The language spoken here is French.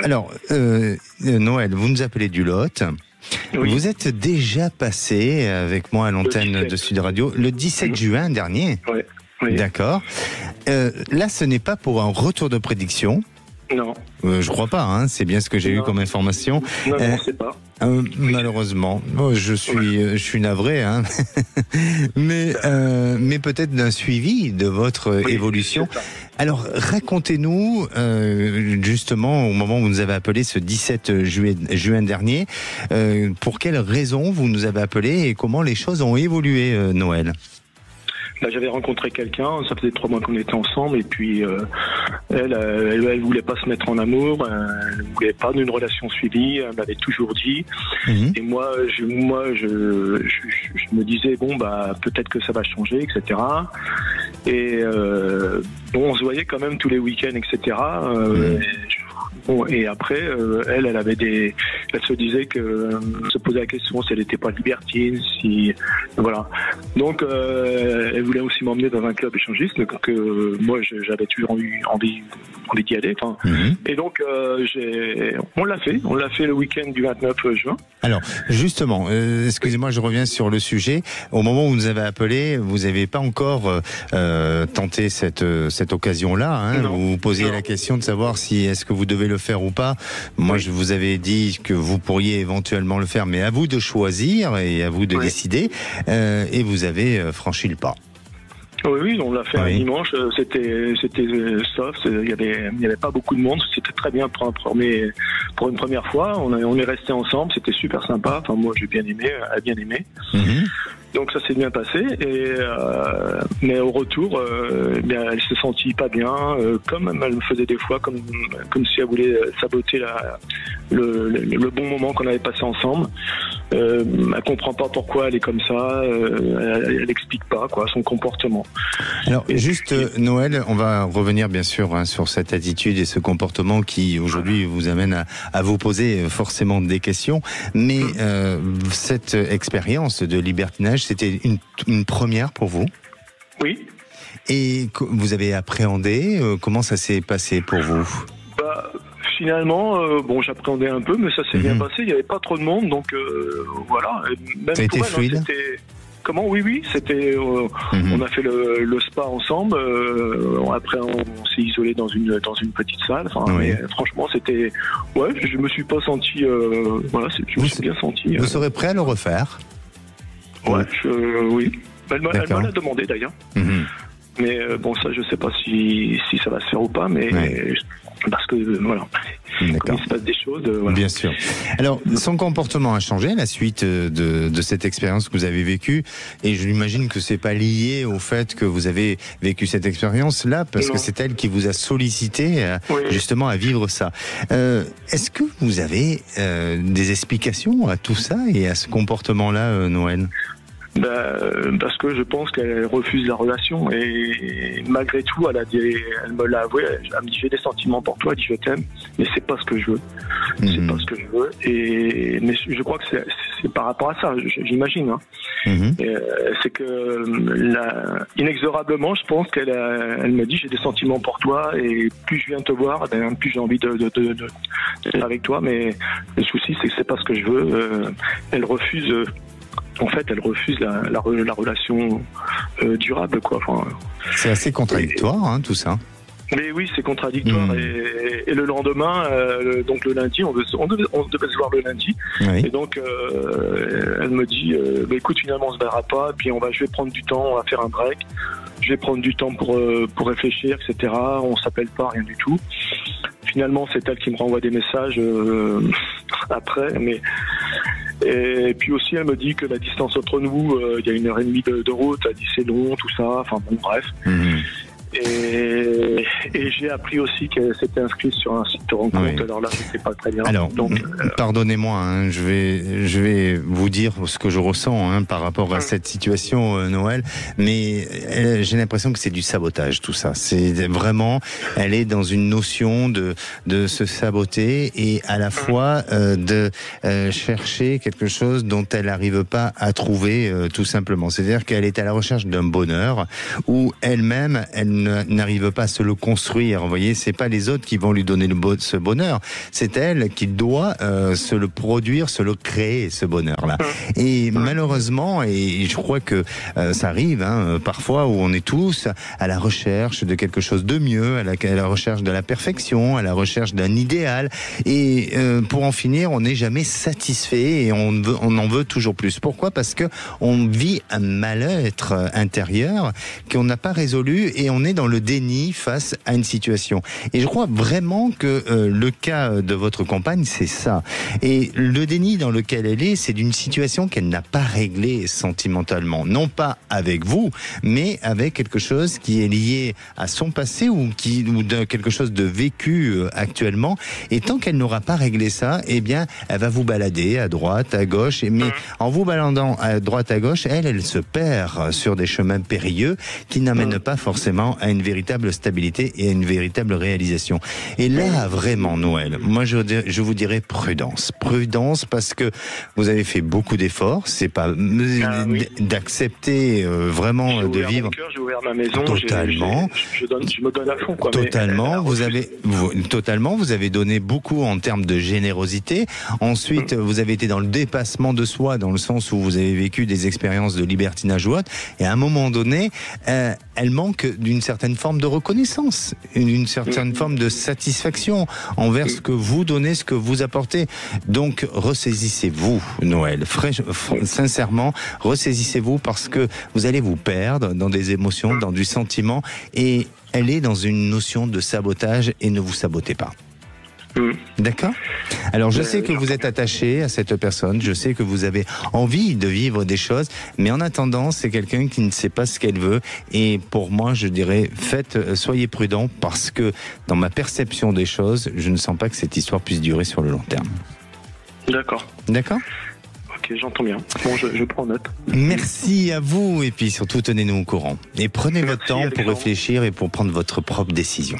Alors, Noël, vous nous appelez du Lot. Oui. Vous êtes déjà passé avec moi à l'antenne de Sud Radio le 17 juin dernier. Oui. Oui. D'accord. Là, ce n'est pas pour un retour de prédiction. Non. Je crois pas, hein, c'est bien ce que j'ai eu comme information. Non, c'est pas. Malheureusement, je suis navré, hein. mais peut-être d'un suivi de votre évolution. Alors, racontez-nous, justement, au moment où vous nous avez appelé ce 17 juin dernier, pour quelles raisons vous nous avez appelé et comment les choses ont évolué, Noël? J'avais rencontré quelqu'un, ça faisait 3 mois qu'on était ensemble, et puis elle voulait pas se mettre en amour, elle voulait pas d'une relation suivie, elle m'avait toujours dit. Et moi, je me disais bon peut-être que ça va changer, etc. Et on se voyait quand même tous les week-ends, etc. Et après, elle se disait que se posait la question si elle n'était pas libertine, voilà. Donc, elle voulait aussi m'emmener dans un club échangiste, donc moi j'avais toujours eu envie d'y aller. Et donc, on l'a fait le week-end du 29 juin. Alors, justement, excusez-moi, je reviens sur le sujet. Au moment où vous nous avez appelé, vous n'avez pas encore tenté cette occasion-là. Hein. Vous vous posiez la question de savoir si est-ce que vous devez le faire ou pas. Moi, je vous avais dit que vous pourriez éventuellement le faire, mais à vous de choisir et à vous de décider. Et vous avez franchi le pas. Oui, on l'a fait un dimanche. C'était soft. Il y avait pas beaucoup de monde. C'était très bien pour une première fois. On est resté ensemble. C'était super sympa. Enfin, moi, j'ai bien aimé. Elle a bien aimé. Donc ça s'est bien passé. Mais au retour, elle s'est sentie pas bien. Comme elle me faisait des fois, comme si elle voulait saboter le bon moment qu'on avait passé ensemble. Elle comprend pas pourquoi elle est comme ça. Elle explique pas son comportement. Alors Noël, on va revenir bien sûr sur cette attitude et ce comportement qui aujourd'hui vous amène à vous poser forcément des questions. Mais cette expérience de libertinage, c'était une première pour vous? Oui. Et vous avez appréhendé, comment ça s'est passé pour vous? Finalement, j'appréhendais un peu, mais ça s'est bien passé. Il n'y avait pas trop de monde, donc voilà. Même ça a été fluide? Comment? Oui, c'était. On a fait le spa ensemble. Après, on s'est isolé dans une petite salle. Mais franchement, c'était. Ouais, je me suis pas senti. Je me suis bien senti. Vous serez prêt à le refaire? Ouais, oui. Elle me l'a demandé d'ailleurs. Mais ça, je sais pas si ça va se faire ou pas, mais parce que voilà, comme il se passe des choses. Voilà. Bien sûr. Alors, son comportement a changé à la suite de cette expérience que vous avez vécue, et je l'imagine que c'est pas lié au fait que vous avez vécu cette expérience-là, parce que c'est elle qui vous a sollicité justement à vivre ça. Est-ce que vous avez des explications à tout ça et à ce comportement-là, Noël? Parce que je pense qu'elle refuse la relation, et malgré tout elle me l'a avoué, elle me dit j'ai des sentiments pour toi, elle dit je t'aime, mais c'est pas ce que je veux. C'est pas ce que je veux, mais je crois que c'est par rapport à ça, j'imagine. C'est que inexorablement, je pense qu'elle me dit j'ai des sentiments pour toi, et plus je viens te voir, plus j'ai envie d'être avec toi, mais le souci c'est que c'est pas ce que je veux. Elle refuse. En fait, elle refuse la relation durable, quoi. C'est assez contradictoire, tout ça. Mais oui, c'est contradictoire. Et le lendemain, donc le lundi, on devait se voir le lundi. Et donc, elle me dit, écoute, finalement, on se verra pas. Puis je vais prendre du temps, on va faire un break. Je vais prendre du temps pour réfléchir, etc. On s'appelle pas, rien du tout. Finalement, c'est elle qui me renvoie des messages après, et puis aussi, elle me dit que la distance entre nous, il y a 1h30 de route, elle dit c'est long, tout ça, enfin bon, bref. Et j'ai appris aussi qu'elle s'était inscrite sur un site de rencontre. Alors là, je ne sais pas très bien. Alors, pardonnez-moi, je vais vous dire ce que je ressens par rapport à cette situation, Noël. Mais j'ai l'impression que c'est du sabotage, tout ça. C'est vraiment, elle est dans une notion de se saboter et à la fois de chercher quelque chose dont elle n'arrive pas à trouver, tout simplement. C'est-à-dire qu'elle est à la recherche d'un bonheur où elle-même, elle n'arrive pas à se le construire construire. Vous voyez, c'est pas les autres qui vont lui donner ce bonheur. C'est elle qui doit se le produire, se le créer, ce bonheur-là. Et malheureusement, et je crois que ça arrive parfois, où on est tous à la recherche de quelque chose de mieux, à la recherche de la perfection, à la recherche d'un idéal. Et pour en finir, on n'est jamais satisfait et on en veut toujours plus. Pourquoi ? Parce que on vit un mal-être intérieur qu'on n'a pas résolu et on est dans le déni face à une situation. Et je crois vraiment que le cas de votre compagne, c'est ça. Et le déni dans lequel elle est, c'est d'une situation qu'elle n'a pas réglée sentimentalement. Non pas avec vous, mais avec quelque chose qui est lié à son passé ou de quelque chose de vécu actuellement. Et tant qu'elle n'aura pas réglé ça, eh bien, elle va vous balader à droite, à gauche. Mais en vous baladant à droite, à gauche, elle se perd sur des chemins périlleux qui n'amènent pas forcément à une véritable stabilité et à une véritable réalisation. Et là, vraiment, Noël, moi, je vous dirais prudence. Prudence parce que vous avez fait beaucoup d'efforts. C'est pas d'accepter vraiment de vivre. J'ai ouvert ma maison. Totalement. Je me donne à fond, quoi. Totalement. Vous avez donné beaucoup en termes de générosité. Ensuite, vous avez été dans le dépassement de soi, dans le sens où vous avez vécu des expériences de libertinage ou autre. Et à un moment donné, elle manque d'une certaine forme de reconnaissance, d'une certaine forme de satisfaction envers ce que vous donnez, ce que vous apportez. Donc, ressaisissez-vous, Noël. Sincèrement, ressaisissez-vous parce que vous allez vous perdre dans des émotions, dans du sentiment, et elle est dans une notion de sabotage et ne vous sabotez pas. D'accord ? Alors je sais que vous êtes attaché à cette personne, je sais que vous avez envie de vivre des choses, mais en attendant, c'est quelqu'un qui ne sait pas ce qu'elle veut. Et pour moi, je dirais, soyez prudents, parce que dans ma perception des choses, je ne sens pas que cette histoire puisse durer sur le long terme. D'accord. D'accord ? Ok, j'entends bien. Bon, je prends note. Merci à vous, et puis surtout tenez-nous au courant. Et prenez votre temps pour réfléchir et pour prendre votre propre décision.